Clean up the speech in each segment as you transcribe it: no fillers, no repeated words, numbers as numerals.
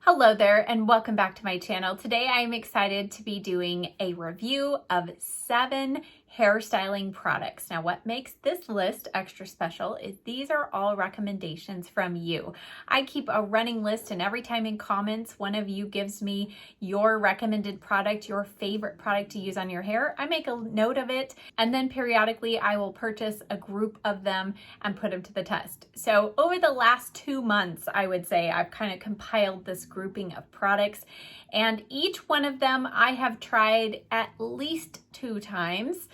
Hello there and welcome back to my channel. Today I'm excited to be doing a review of 7 hairstyling products. Now what makes this list extra special is these are all recommendations from you. I keep a running list and every time in comments one of you gives me your recommended product, your favorite product to use on your hair, I make a note of it and then periodically I will purchase a group of them and put them to the test. So over the last 2 months, I would say I've kind of compiled this grouping of products and each one of them I have tried at least 2 times.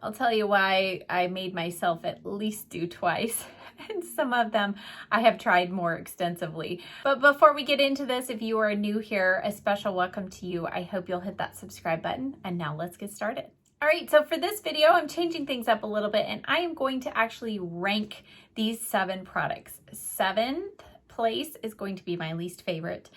I'll tell you why I made myself at least do twice. And some of them I have tried more extensively. But before we get into this, if you are new here, a special welcome to you. I hope you'll hit that subscribe button and now let's get started. All right, so for this video, I'm changing things up a little bit and I am going to actually rank these 7 products. 7th place is going to be my least favorite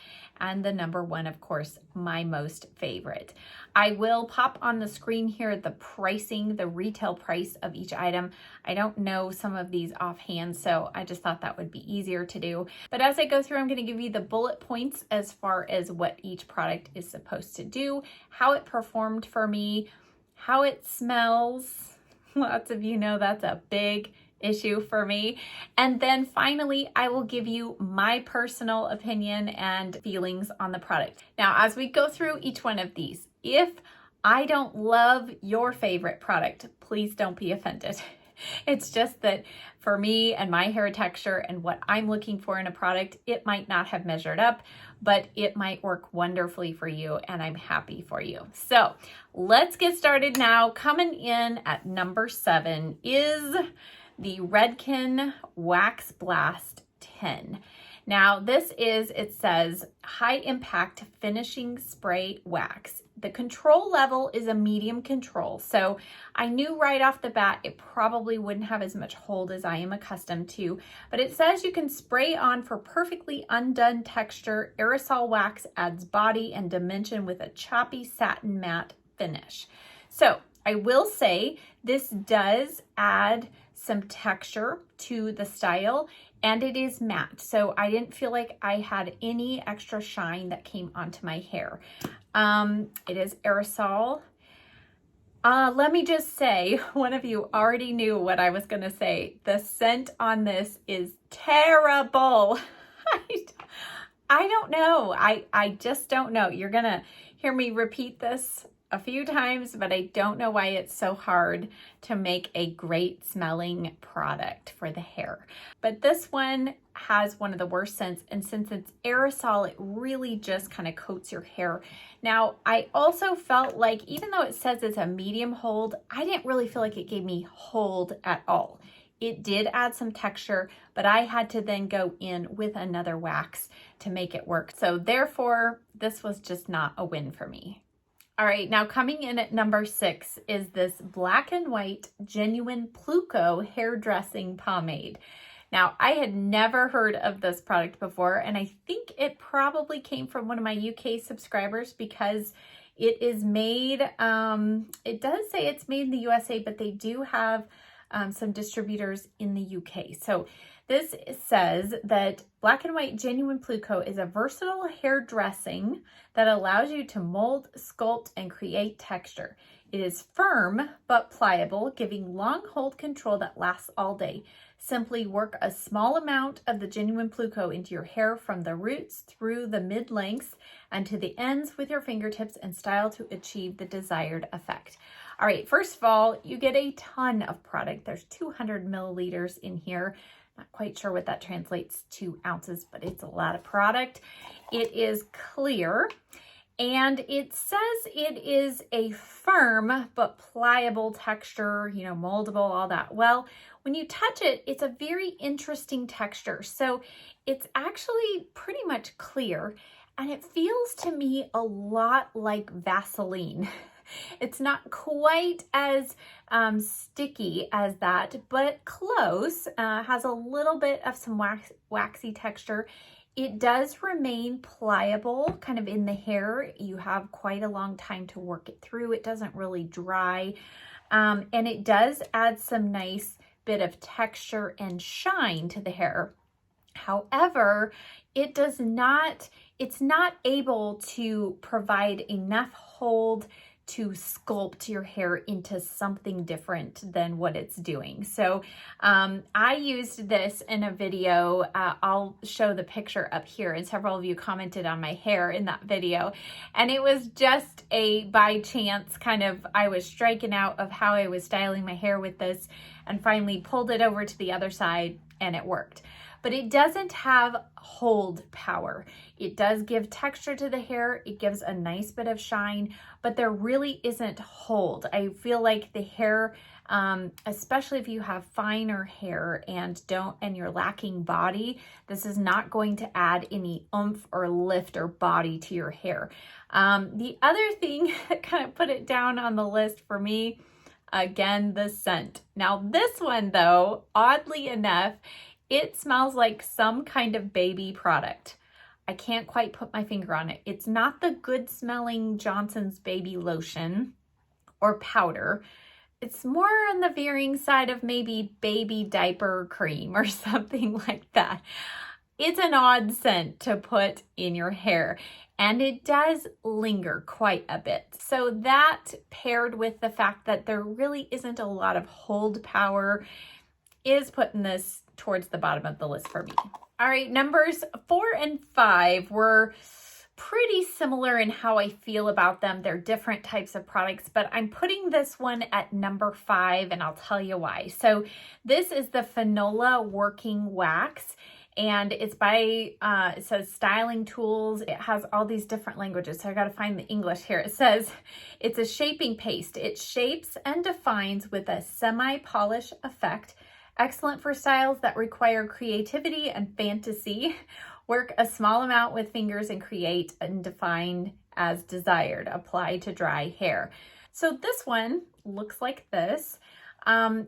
and the number 1, of course, my most favorite. I will pop on the screen here the pricing, the retail price of each item. I don't know some of these offhand, so I just thought that would be easier to do. But as I go through, I'm going to give you the bullet points as far as what each product is supposed to do, how it performed for me, how it smells. Lots of you know that's a big issue for me. And then finally, I will give you my personal opinion and feelings on the product. Now, as we go through each one of these, if I don't love your favorite product, please don't be offended. It's just that for me and my hair texture and what I'm looking for in a product, it might not have measured up, but it might work wonderfully for you and I'm happy for you. So let's get started now. Coming in at number 7 is the REDKEN Wax Blast 10. Now this is, it says, high impact finishing spray wax. The control level is a medium control. So I knew right off the bat it probably wouldn't have as much hold as I am accustomed to, but it says you can spray on for perfectly undone texture. Aerosol wax adds body and dimension with a choppy satin matte finish. So I will say this does add some texture to the style and it is matte. So I didn't feel like I had any extra shine that came onto my hair. It is aerosol. Let me just say, one of you already knew what I was gonna say. The scent on this is terrible. I don't know. I just don't know. You're gonna hear me repeat this a few times, but I don't know why it's so hard to make a great smelling product for the hair. But this one has one of the worst scents, and since it's aerosol, it really just kind of coats your hair. Now, I also felt like, even though it says it's a medium hold, I didn't really feel like it gave me hold at all. It did add some texture, but I had to then go in with another wax to make it work. So therefore, this was just not a win for me. All right, now coming in at number 6 is this black and white genuine PLUKO hair dressing pomade. Now, I had never heard of this product before, and I think it probably came from one of my UK subscribers because it is made, it does say it's made in the USA, but they do have some distributors in the UK. So this says that black and white genuine PLUKO is a versatile hair dressing that allows you to mold, sculpt, and create texture. It is firm but pliable, giving long hold control that lasts all day. Simply work a small amount of the genuine PLUKO into your hair from the roots through the mid-lengths and to the ends with your fingertips and style to achieve the desired effect. All right, first of all, you get a ton of product. There's 200 milliliters in here. Not quite sure what that translates to ounces, but it's a lot of product. It is clear and it says it is a firm but pliable texture, you know, moldable, all that. Well, when you touch it, it's a very interesting texture. So it's actually pretty much clear and it feels to me a lot like Vaseline. It's not quite as sticky as that, but close. Has a little bit of some waxy texture. It does remain pliable kind of in the hair. You have quite a long time to work it through. It doesn't really dry. And it does add some nice bit of texture and shine to the hair. However, it does not it's not able to provide enough hold to sculpt your hair into something different than what it's doing. So I used this in a video. I'll show the picture up here, and several of you commented on my hair in that video. And it was just a by chance kind of, I was striking out of how I was styling my hair with this, and finally pulled it over to the other side and it worked. But it doesn't have hold power. It does give texture to the hair. It gives a nice bit of shine, but there really isn't hold. I feel like the hair, especially if you have finer hair and you're lacking body, this is not going to add any oomph or lift or body to your hair. The other thing that kind of put it down on the list for me, again, the scent. Now this one though, oddly enough, it smells like some kind of baby product. I can't quite put my finger on it. It's not the good smelling Johnson's baby lotion or powder. It's more on the varying side of maybe baby diaper cream or something like that. It's an odd scent to put in your hair, and it does linger quite a bit. So that, paired with the fact that there really isn't a lot of hold power, is putting this towards the bottom of the list for me. All right, numbers 4 and 5 were pretty similar in how I feel about them. They're different types of products, but I'm putting this one at number 5, and I'll tell you why. So this is the FANOLA Working Wax, and it's by, it says styling tools. It has all these different languages, so I gotta find the English here. It says it's a shaping paste. It shapes and defines with a semi-polish effect. Excellent for styles that require creativity and fantasy. Work a small amount with fingers and create and define as desired. Apply to dry hair. So this one looks like this.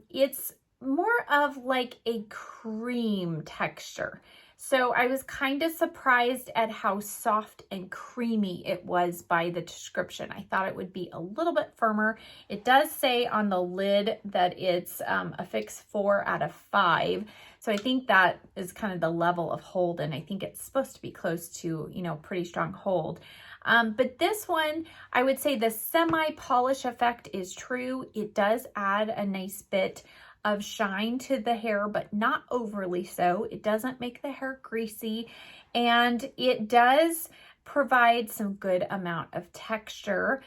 It's more of like a cream texture. So I was kind of surprised at how soft and creamy it was by the description. I thought it would be a little bit firmer. It does say on the lid that it's a fix 4 out of 5. So I think that is kind of the level of hold, and I think it's supposed to be close to, you know, pretty strong hold. But this one, I would say the semi-polish effect is true. It does add a nice bit of shine to the hair, but not overly so. It doesn't make the hair greasy, and it does provide some good amount of texture.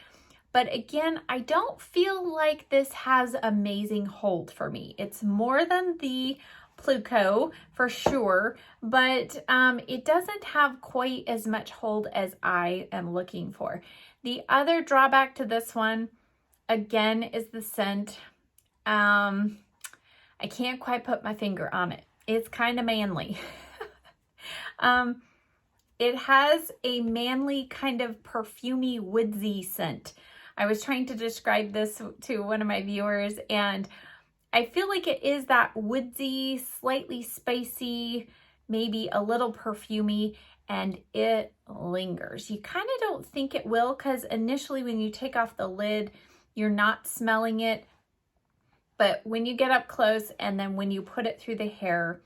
But again, I don't feel like this has amazing hold for me. It's more than the PLUKO for sure, but it doesn't have quite as much hold as I am looking for. The other drawback to this one, again, is the scent. I can't quite put my finger on it. It's kind of manly. It has a manly kind of perfumey, woodsy scent. I was trying to describe this to one of my viewers, and I feel like it is that woodsy, slightly spicy, maybe a little perfumey, and it lingers. You kind of don't think it will, because initially when you take off the lid, you're not smelling it. But when you get up close and then when you put it through the hair,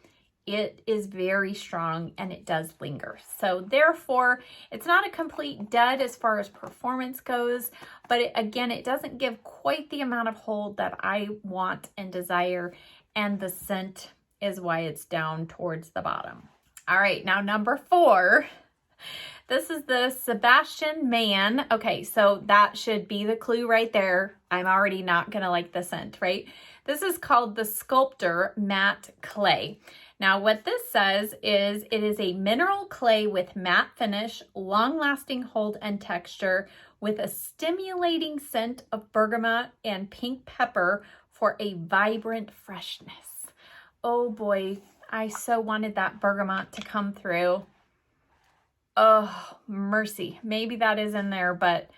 it is very strong and it does linger. So therefore, it's not a complete dud as far as performance goes, but again, it doesn't give quite the amount of hold that I want and desire, and the scent is why it's down towards the bottom. All right, now number 4. This is the Sebastian Man. Okay, so that should be the clue right there. I'm already not gonna like the scent, right? This is called the SCULPTOR Matte Clay. Now what this says is it is a mineral clay with matte finish, long-lasting hold and texture, with a stimulating scent of bergamot and pink pepper for a vibrant freshness. Oh boy, I so wanted that bergamot to come through. Oh, mercy. Maybe that is in there, but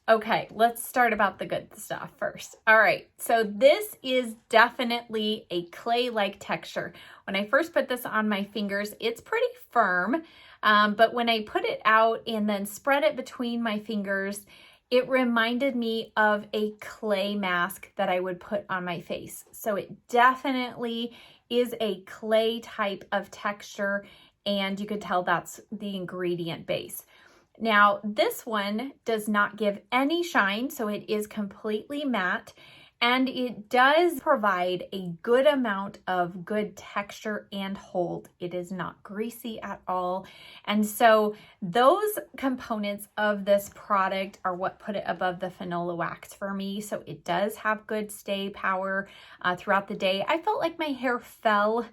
okay, let's start about the good stuff first. All right, so this is definitely a clay-like texture. When I first put this on my fingers, it's pretty firm, but when I put it out and then spread it between my fingers, it reminded me of a clay mask that I would put on my face. So it definitely is a clay type of texture, and you could tell that's the ingredient base. Now, this one does not give any shine, so it is completely matte, and it does provide a good amount of good texture and hold. It is not greasy at all. And so those components of this product are what put it above the FANOLA wax for me. So it does have good stay power throughout the day. I felt like my hair fell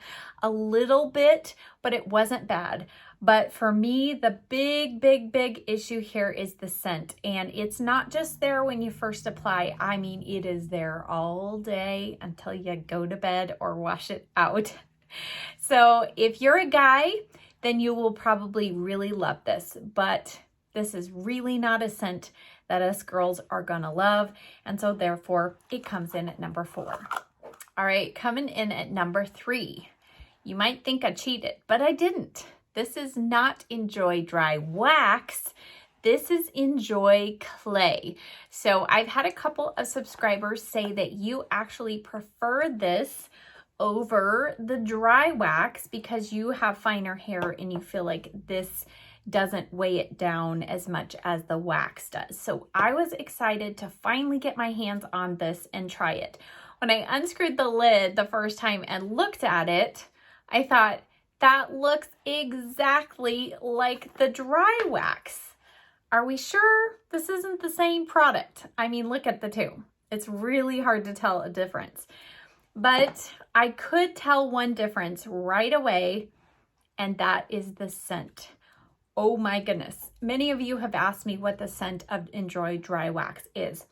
a little bit, but it wasn't bad. But for me, the big issue here is the scent. And it's not just there when you first apply. I mean, it is there all day until you go to bed or wash it out. So if you're a guy, then you will probably really love this. But this is really not a scent that us girls are gonna love. And so therefore, it comes in at number 4. All right, coming in at number 3. You might think I cheated, but I didn't. This is not Enjoy Dry Wax. This is Enjoy Clay. So I've had a couple of subscribers say that you actually prefer this over the dry wax because you have finer hair and you feel like this doesn't weigh it down as much as the wax does. So I was excited to finally get my hands on this and try it. When I unscrewed the lid the first time and looked at it, I thought, that looks exactly like the dry wax. Are we sure this isn't the same product? I mean, look at the two. It's really hard to tell a difference. But I could tell one difference right away, and that is the scent. Oh my goodness. Many of you have asked me what the scent of Enjoy Dry Wax is.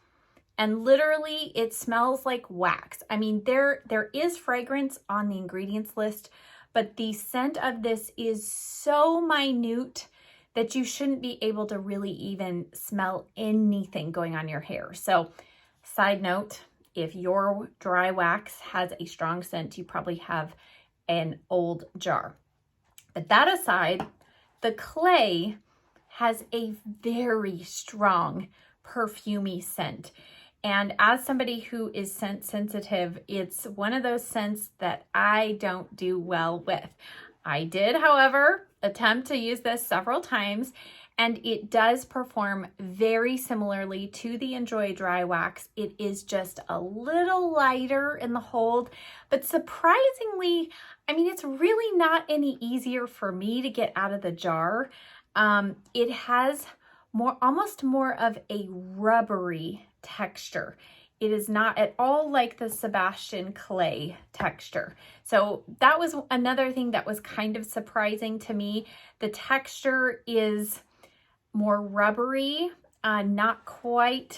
And literally, it smells like wax. I mean, there is fragrance on the ingredients list, but the scent of this is so minute that you shouldn't be able to really even smell anything going on your hair. So, side note, if your dry wax has a strong scent, you probably have an old jar. But that aside, the clay has a very strong perfumey scent. And as somebody who is scent sensitive, it's one of those scents that I don't do well with. I did, however, attempt to use this several times, and it does perform very similarly to the Enjoy Dry Wax. It is just a little lighter in the hold, but surprisingly, I mean, it's really not any easier for me to get out of the jar. It has almost more of a rubbery texture. It is not at all like the Sebastian clay texture. So that was another thing that was kind of surprising to me. The texture is more rubbery, not quite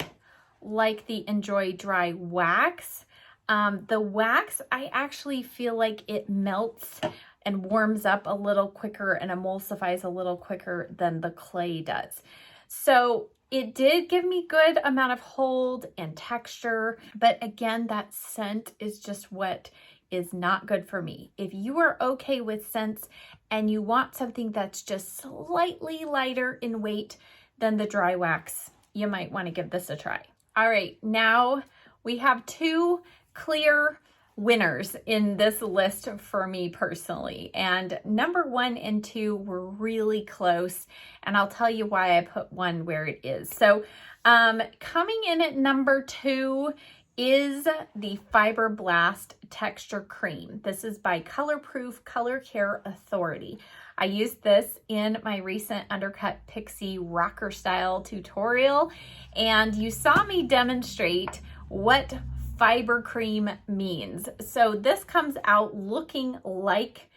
like the Enjoy Dry Wax. The wax, I actually feel like it melts and warms up a little quicker and emulsifies a little quicker than the clay does. So it did give me good amount of hold and texture, but again, that scent is just what is not good for me. If you are okay with scents and you want something that's just slightly lighter in weight than the dry wax, you might want to give this a try. All right, now we have 2 clear winners in this list for me personally, and number 1 and 2 were really close, and I'll tell you why I put 1 where it is. So coming in at number 2 is the FIBERBLAST Texture Cream. This is by Colorproof Color Care Authority. I used this in my recent Undercut Pixie Rocker Style tutorial, and you saw me demonstrate what fiber cream means. So this comes out looking like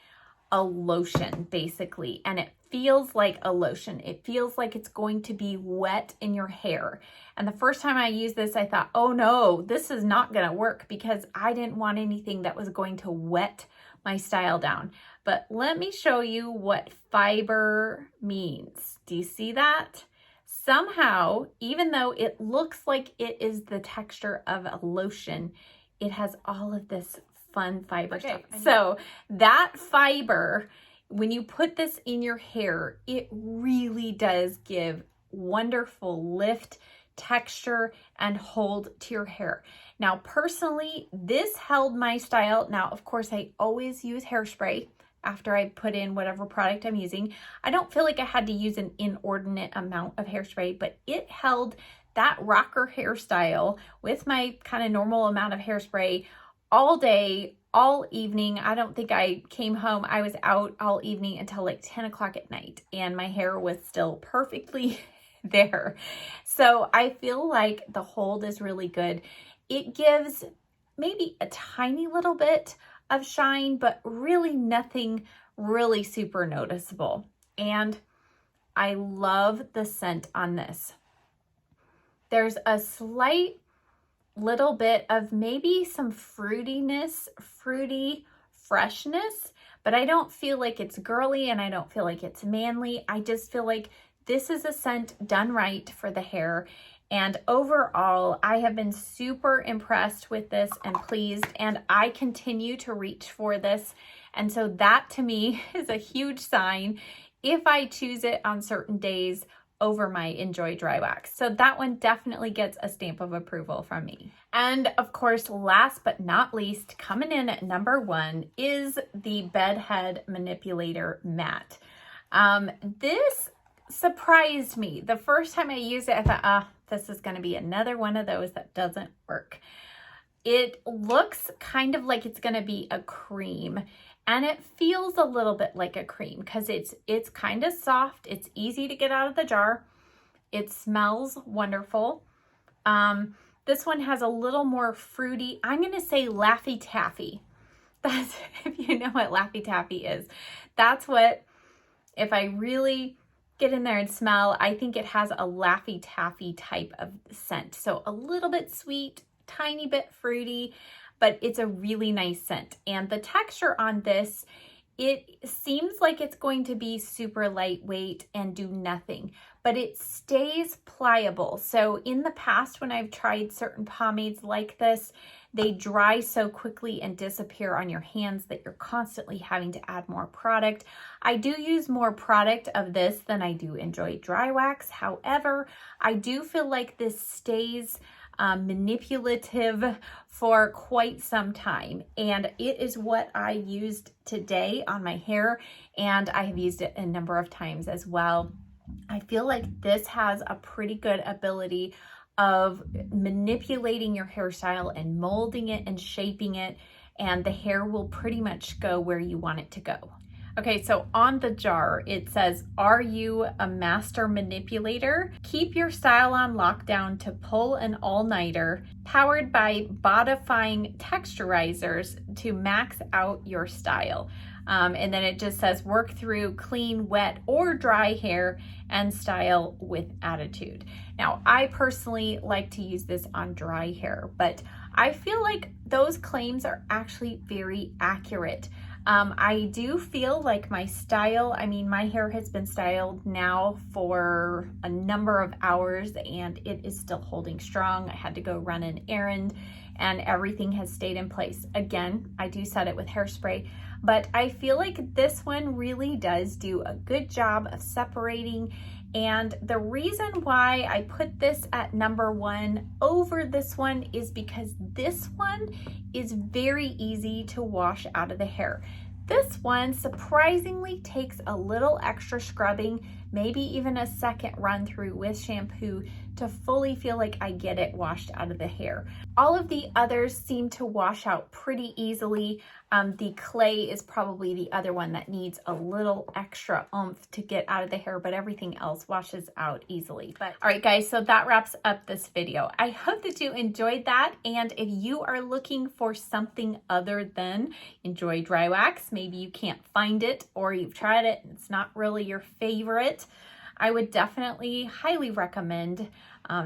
a lotion basically, and it feels like a lotion. It feels like it's going to be wet in your hair. And the first time I used this, I thought, oh no, this is not gonna work, because I didn't want anything that was going to wet my style down. But let me show you what fiber means. Do you see that? Somehow, even though it looks like it is the texture of a lotion, it has all of this fun fiber stuff. So that fiber, when you put this in your hair, it really does give wonderful lift, texture, and hold to your hair. Now, personally, this held my style. Now, of course, I always use hairspray. after I put in whatever product I'm using. I don't feel like I had to use an inordinate amount of hairspray, but it held that rocker hairstyle with my kind of normal amount of hairspray all day, all evening. I don't think I came home. I was out all evening until like 10 o'clock at night, and my hair was still perfectly there. So I feel like the hold is really good. It gives maybe a tiny little bit of shine, but really nothing really super noticeable. And I love the scent on this. There's a slight little bit of maybe some fruitiness, fruity freshness, but I don't feel like it's girly and I don't feel like it's manly. I just feel like this is a scent done right for the hair. And overall, I have been super impressed with this and pleased, and I continue to reach for this. And so that to me is a huge sign if I choose it on certain days over my Enjoy Dry Wax. So that one definitely gets a stamp of approval from me. And of course, last but not least, coming in at number 1 is the Bedhead Manipulator Matte. This surprised me. The first time I used it, I thought, this is going to be another one of those that doesn't work. It looks kind of like it's going to be a cream, and it feels a little bit like a cream because it's kind of soft. It's easy to get out of the jar. It smells wonderful. This one has a little more fruity, I'm going to say Laffy Taffy. That's, if you know what Laffy Taffy is, that's what, if I really get in there and smell, I think it has a Laffy Taffy type of scent. So a little bit sweet, tiny bit fruity, but it's a really nice scent. And the texture on this, it seems like it's going to be super lightweight and do nothing, but it stays pliable. So in the past, when I've tried certain pomades like this, they dry so quickly and disappear on your hands that you're constantly having to add more product. I do use more product of this than I do Enjoy Dry Wax. However, I do feel like this stays manipulative for quite some time, and it is what I used today on my hair, and I have used it a number of times as well. I feel like this has a pretty good ability of manipulating your hairstyle and molding it and shaping it, and the hair will pretty much go where you want it to go. Okay, so on the jar, it says, "Are you a master manipulator? Keep your style on lockdown to pull an all-nighter, powered by bodifying texturizers to max out your style." And then it just says, "Work through clean, wet, or dry hair and style with attitude." Now, I personally like to use this on dry hair, but I feel like those claims are actually very accurate. I do feel like my style, I mean, my hair has been styled now for a number of hours and it is still holding strong. I had to go run an errand and everything has stayed in place. Again, I do set it with hairspray, but I feel like this one really does do a good job of separating. And the reason why I put this at number 1 over this one is because this one is very easy to wash out of the hair. This one surprisingly takes a little extra scrubbing, maybe even a second run through with shampoo to fully feel like I get it washed out of the hair. All of the others seem to wash out pretty easily. The clay is probably the other one that needs a little extra oomph to get out of the hair, but everything else washes out easily. But all right, guys, so that wraps up this video. I hope that you enjoyed that. And if you are looking for something other than Enjoy Dry Wax, maybe you can't find it or you've tried it and it's not really your favorite, I would definitely highly recommend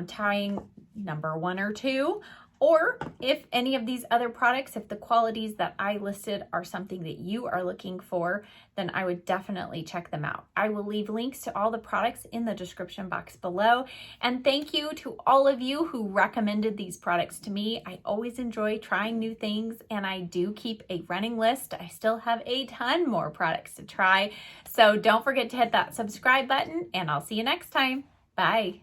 trying number 1 or 2. Or if any of these other products, if the qualities that I listed are something that you are looking for, then I would definitely check them out. I will leave links to all the products in the description box below. And thank you to all of you who recommended these products to me. I always enjoy trying new things and I do keep a running list. I still have a ton more products to try. So don't forget to hit that subscribe button and I'll see you next time. Bye.